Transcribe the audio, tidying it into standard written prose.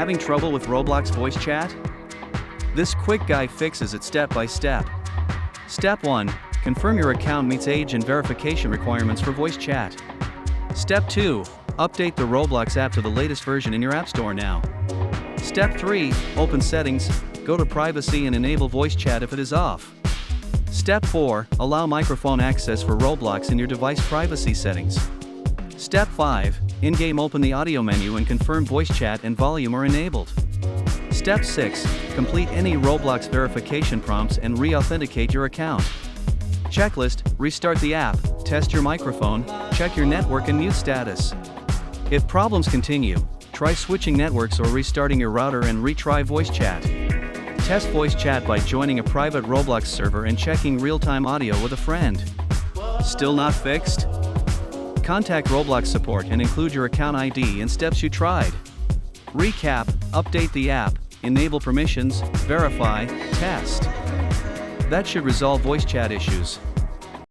Having trouble with Roblox voice chat? This quick guide fixes it step by step. Step 1. Confirm your account meets age and verification requirements for voice chat. Step 2. Update the Roblox app to the latest version in your App Store now. Step 3. Open Settings, go to Privacy and enable voice chat if it is off. Step 4. Allow microphone access for Roblox in your device privacy settings. Step 5. In-game open the audio menu and confirm voice chat and volume are enabled. Step 6. Complete any Roblox verification prompts and re-authenticate your account. Checklist, restart the app, test your microphone, check your network and mute status. If problems continue, try switching networks or restarting your router and retry voice chat. Test voice chat by joining a private Roblox server and checking real-time audio with a friend. Still not fixed? Contact Roblox support and include your account ID and steps you tried. Recap, update the app, enable permissions, verify, test. That should resolve voice chat issues.